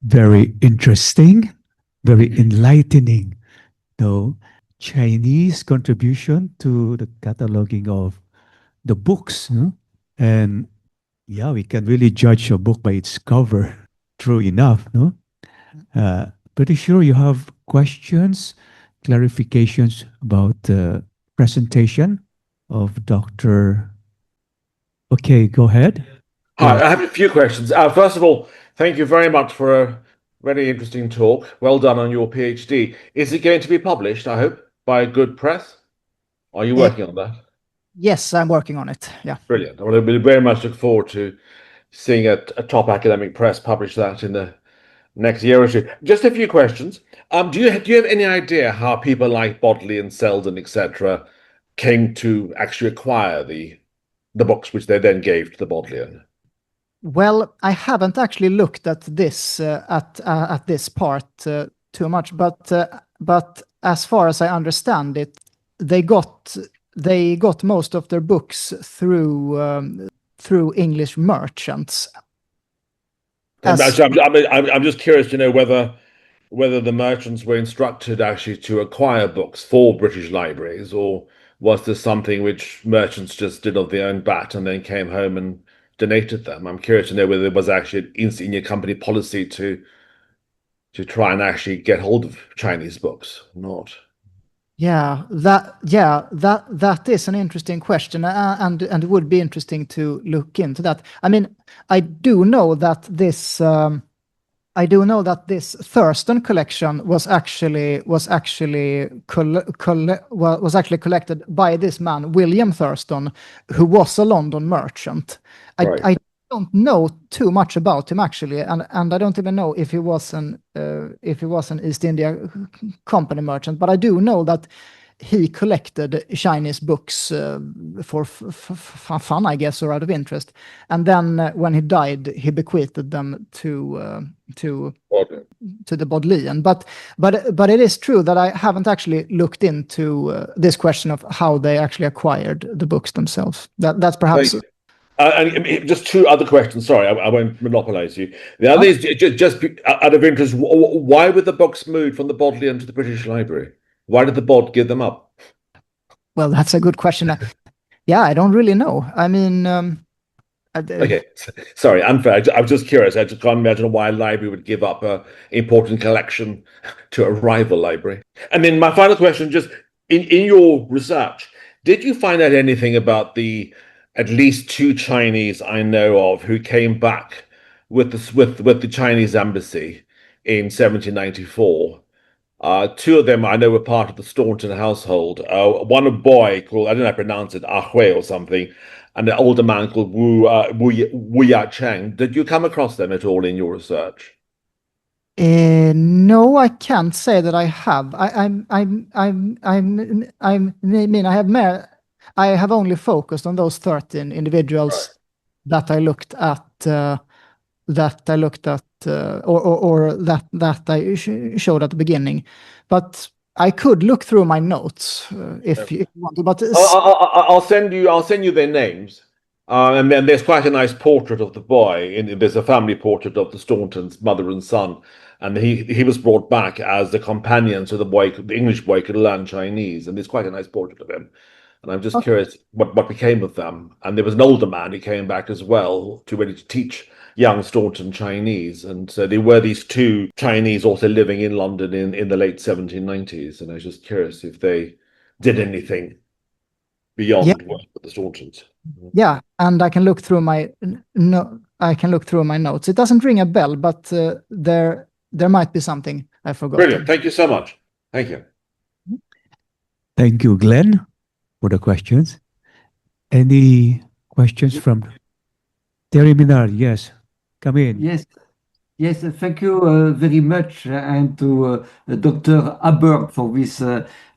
very interesting, very enlightening. No, Chinese contribution to the cataloging of the books, no? And yeah, we can really judge a book by its cover. True enough, no? Pretty sure you have questions, clarifications about the presentation of Dr. Okay, go ahead. Hi, I have a few questions. First of all, thank you very much for a very interesting talk. Well done on your PhD. Is it going to be published, I hope, by a good press? Are you working on that? Yes, I'm working on it. Yeah. Brilliant. I will very much look forward to seeing a top academic press publish that in the next year or two. Just a few questions. Do you have any idea how people like Bodleian, Selden, etc., came to actually acquire the books which they then gave to the Bodleian? Well, I haven't actually looked at this at this part too much, but as far as I understand it, they got most of their books through English merchants. I'm just curious to know whether the merchants were instructed actually to acquire books for British libraries, or was this something which merchants just did of their own bat and then came home and donated them? I'm curious to know whether there was actually in your company policy to try and actually get hold of Chinese books or not. That is an interesting question, and it would be interesting to look into that. I mean, I do know that this Thurston collection was actually collected by this man William Thurston, who was a London merchant. Right. I don't know too much about him actually, and I don't even know if he was an East India Company merchant, but I do know that he collected Chinese books for fun, I guess, or out of interest. And then when he died, he bequeathed them to the Bodleian. But it is true that I haven't actually looked into this question of how they actually acquired the books themselves. That's perhaps. And just two other questions. Sorry, I won't monopolize you. The other is just out of interest. Why were the books moved from the Bodleian to the British Library? Why did the Bod give them up? Well, that's a good question. Yeah, I don't really know. I mean, okay, sorry, unfair. I was just curious. I just can't imagine why a library would give up an important collection to a rival library. And then my final question, just in your research, did you find out anything about at least two Chinese I know of who came back with the Chinese embassy in 1794? Two of them I know were part of the Staunton household. One a boy called, I don't know how to pronounce it, Ah Hui or something, and an older man called Wu Ya Cheng. Did you come across them at all in your research? No, I can't say that I have. I have only focused on those 13 individuals that I looked at. Or that I showed at the beginning, but I could look through my notes if you want. But I'll send you their names, and then there's quite a nice portrait of the boy. There's a family portrait of the Stauntons, mother and son, and he was brought back as the companion, so the English boy could learn Chinese, and there's quite a nice portrait of him. And I'm just curious what became of them. And there was an older man who came back as well ready to teach young Staunton Chinese. And so there were these two Chinese also living in London in the late 1790s. And I was just curious if they did anything beyond work with the Stauntons. Yeah, and I can look through my notes. It doesn't ring a bell, but there might be something I forgot. Brilliant. Thank you so much. Thank you. Thank you, Glenn, for the questions. Any questions from Terry Minard? Yes, come in. Yes, thank you very much, and to Dr. Aberg for this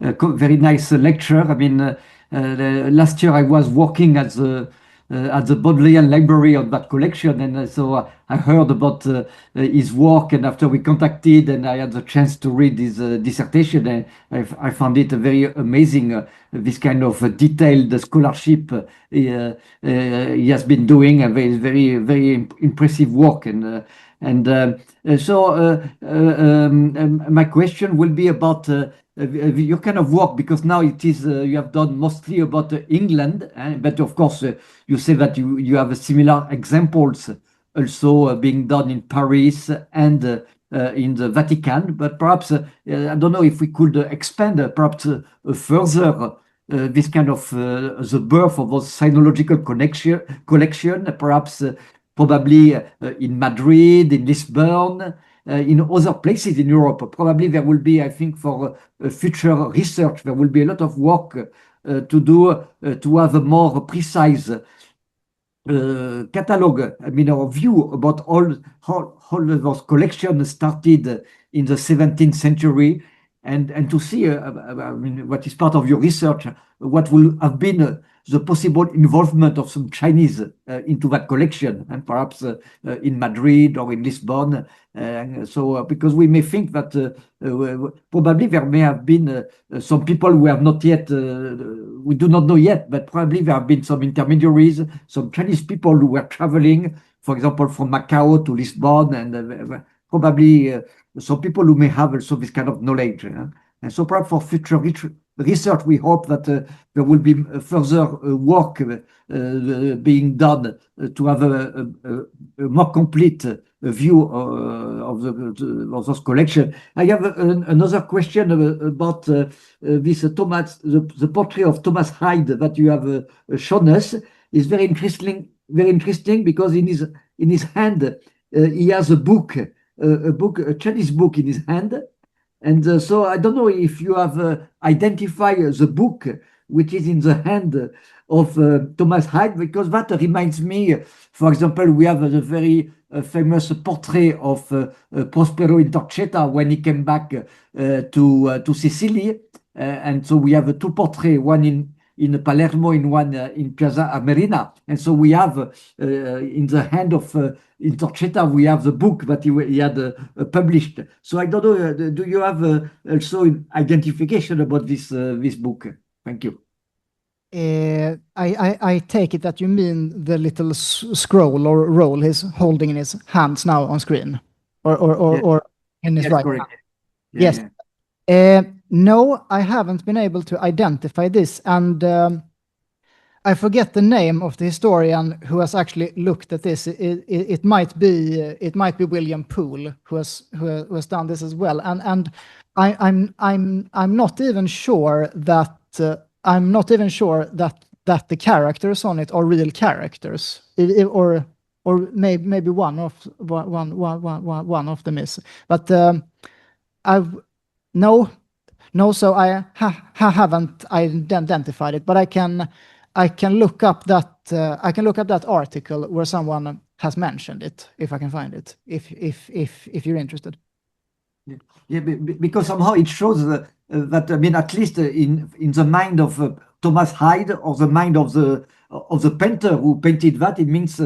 very nice lecture. I mean, last year I was working at the Bodleian Library of that collection, and so I heard about his work, and after we contacted and I had the chance to read his dissertation, and I found it very amazing, this kind of detailed scholarship he has been doing, a very, very, very impressive work, and My question will be about your kind of work, because now it is you have done mostly about England, but of course you say that you have similar examples also being done in Paris and in the Vatican. But perhaps I don't know if we could expand perhaps further this kind of the birth of those sinological collection, perhaps probably in Madrid, in Lisbon, in other places in Europe. Probably there will be, I think, for future research, there will be a lot of work to do to have a more precise catalogue, I mean, or view about how those collections started in the 17th century, and to see, I mean, what is part of your research, what will have been the possible involvement of some Chinese into that collection, and perhaps in Madrid or in Lisbon. Because we may think that probably there may have been some people who have not yet, we do not know yet, but probably there have been some intermediaries, some Chinese people who were traveling, for example, from Macau to Lisbon, and probably some people who may have also this kind of knowledge. And so perhaps for future research, we hope that there will be further work being done to have a more complete view of those collections. I have another question about this Thomas, the portrait of Thomas Hyde that you have shown us is very interesting because in his hand he has a book, a Chinese book in his hand. And so I don't know if you have identified the book which is in the hand of Thomas Hyde, because that reminds me, for example, we have a very famous portrait of Prospero in Torchetta when he came back to Sicily. And so we have two portraits, one in Palermo, in one in Piazza Armerina. And so we have in the hand of in Torchetta, we have the book that he had published. So I don't know, do you have also identification about this book? Thank you. I take it that you mean the little scroll or roll he's holding in his hands now on screen, or in his right hand. Yes. No, I haven't been able to identify this, and I forget the name of the historian who has actually looked at this. It might be William Poole who has done this as well, and I'm not even sure that that the characters on it are real characters, or maybe one of them is, but No, so I haven't identified it, but I can look up that article where someone has mentioned it, if I can find it, if you're interested. Yeah, because somehow it shows that, I mean, at least in the mind of Thomas Hyde, or the mind of the painter who painted that, it means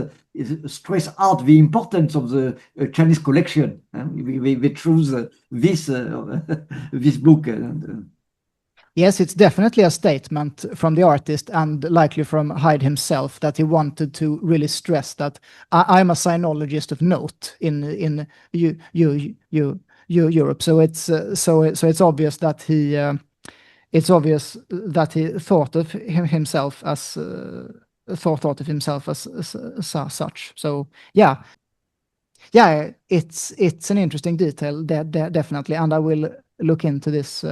stress out the importance of the Chinese collection. We choose this book. Yes, it's definitely a statement from the artist, and likely from Hyde himself, that he wanted to really stress that I'm a sinologist of note in Europe. So it's obvious that he thought of himself as such. So yeah, it's an interesting detail, definitely, and I will look into this.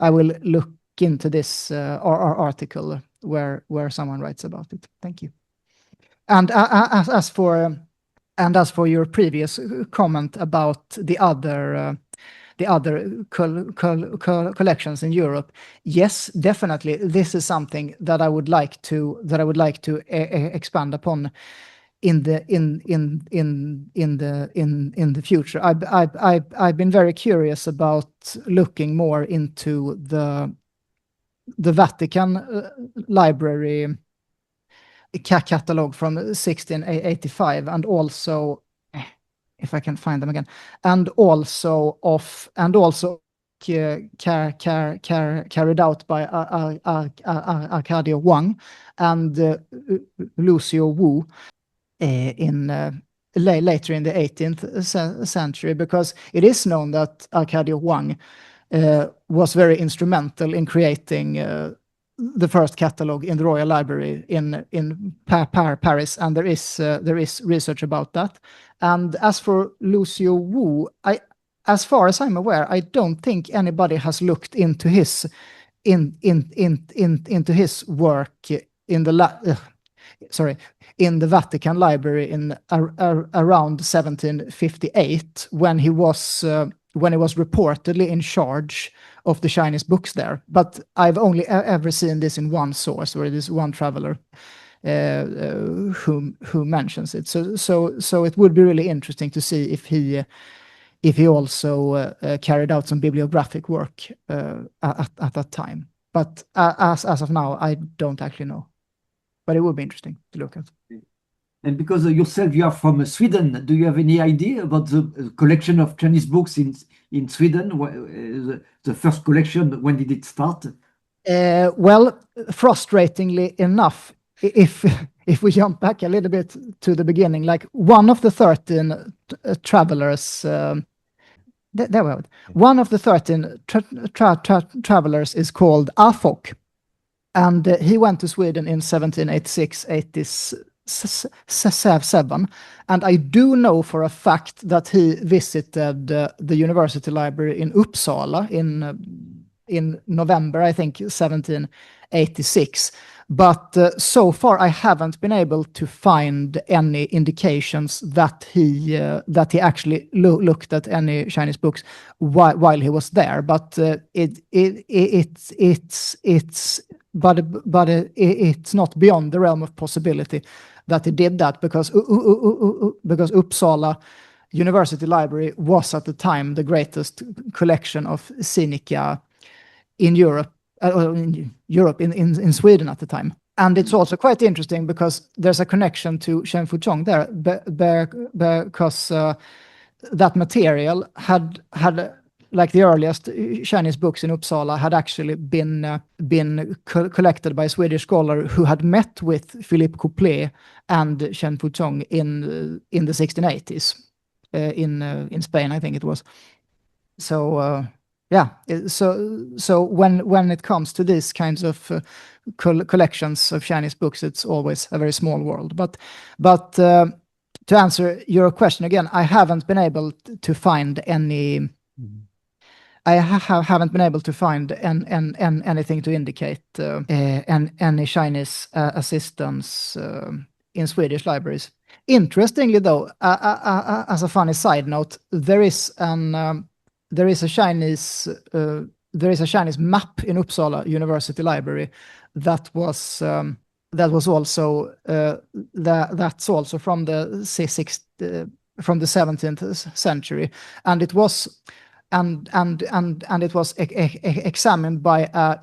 Article where someone writes about it. Thank you. And as for your previous comment about the other collections in Europe, yes, definitely, this is something that I would like to expand upon in the future. I've been very curious about looking more into the Vatican library catalogue from 1685, and also, if I can find them again, and also carried out by Arcadio Wang and Lucio Wu in later in the 18th century, because it is known that Arcadio Huang was very instrumental in creating the first catalogue in the Royal Library in Paris, and there is research about that. And as for Lucio Wu, as far as I'm aware, I don't think anybody has looked into his into his work in the Vatican Library in around 1758, when he was reportedly in charge of the Chinese books there. But I've only ever seen this in one source, where this one traveler who mentions it. So it would be really interesting to see if he also carried out some bibliographic work at that time. But as of now, I don't actually know. But it would be interesting to look at. And because yourself, you are from Sweden, do you have any idea about the collection of Chinese books in Sweden? The first collection, when did it start? Well, frustratingly enough, if we jump back a little bit to the beginning, like one of the 13 travelers, one of the 13 travelers is called Afok, and he went to Sweden in 1786-87, and I do know for a fact that he visited the University Library in Uppsala in November, I think, 1786. But so far, I haven't been able to find any indications that he actually looked at any Chinese books while he was there. But it's not beyond the realm of possibility that he did that, because Uppsala University Library was at the time the greatest collection of sinica in Europe. In Sweden at the time. And it's also quite interesting because there's a connection to Shen Fuzong there, because that material had like the earliest Chinese books in Uppsala had actually been collected by a Swedish scholar who had met with Philippe Couplet and Shen Fuzong in the 1680s in Spain, I think it was. So yeah, so when it comes to these kinds of collections of Chinese books, it's always a very small world. But to answer your question again, I haven't been able to find any. I haven't been able to find anything to indicate any Chinese assistance in Swedish libraries. Interestingly, though, as a funny side note, there is a Chinese map in Uppsala University Library that's also from the 17th century, and it was examined by a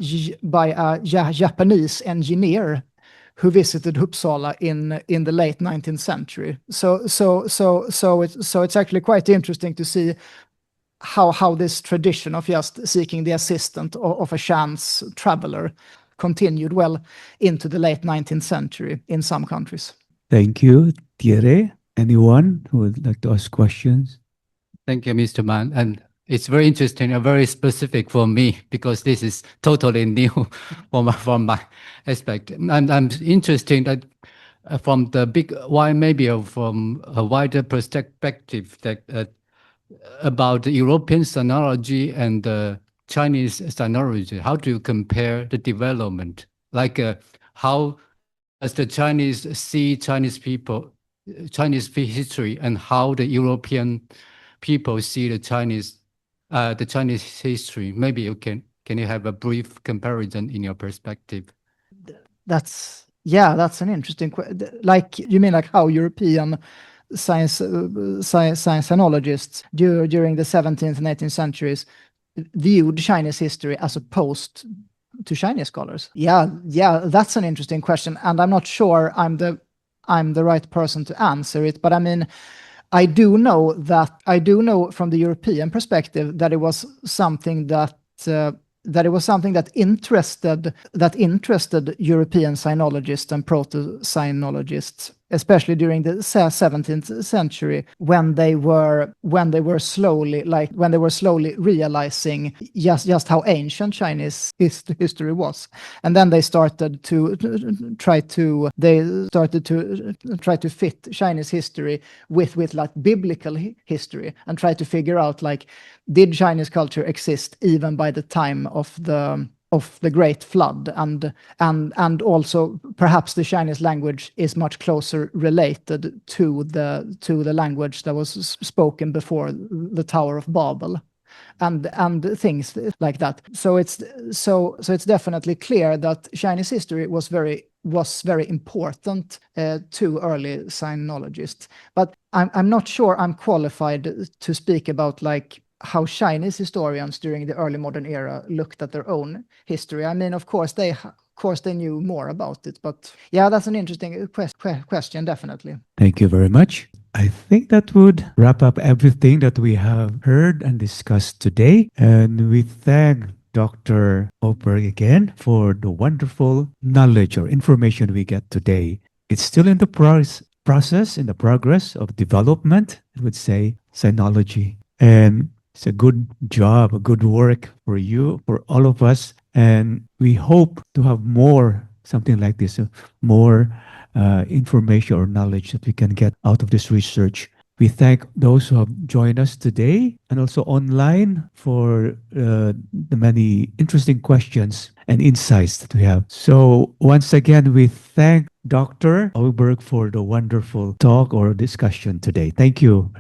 Japanese engineer who visited Uppsala in the late 19th century. So it's actually quite interesting to see how this tradition of just seeking the assistance of a chance traveler continued well into the late 19th century in some countries. Thank you, Thierry. Anyone who would like to ask questions? Thank you, Mr. Mann. And it's very interesting and very specific for me, because this is totally new from my aspect. And I'm interested that from the from a wider perspective, that about the European sinology and the Chinese sinology. How do you compare the development? Like how does the Chinese see Chinese history, and how the European people see the Chinese history? Maybe you can you have a brief comparison in your perspective? That's an interesting question. Like, you mean like how European sinologists during the 17th and 18th centuries viewed Chinese history as opposed to Chinese scholars? Yeah, that's an interesting question, and I'm not sure I'm the right person to answer it. But I mean, I do know from the European perspective that it was something that interested European sinologists and proto-sinologists especially during the 17th century, when they were slowly realizing just how ancient Chinese history was, and then they started to try to fit Chinese history with like biblical history, and try to figure out, like, did Chinese culture exist even by the time of the Great Flood, and also perhaps the Chinese language is much closer related to the language that was spoken before the Tower of Babel, and things like that. So it's definitely clear that Chinese history was very important to early sinologists. But I'm not sure I'm qualified to speak about, like, how Chinese historians during the early modern era looked at their own history. I mean, of course they knew more about it, but yeah, that's an interesting question, definitely. Thank you very much. I think that would wrap up everything that we have heard and discussed today. And we thank Dr. Oberg again for the wonderful knowledge or information we get today. It's still in the progress of development, I would say, sinology. And it's a good job, a good work for you, for all of us. And we hope to have more, something like this, more information or knowledge that we can get out of this research. We thank those who have joined us today and also online for the many interesting questions and insights that we have. So once again, we thank Dr. Oberg for the wonderful talk or discussion today. Thank you.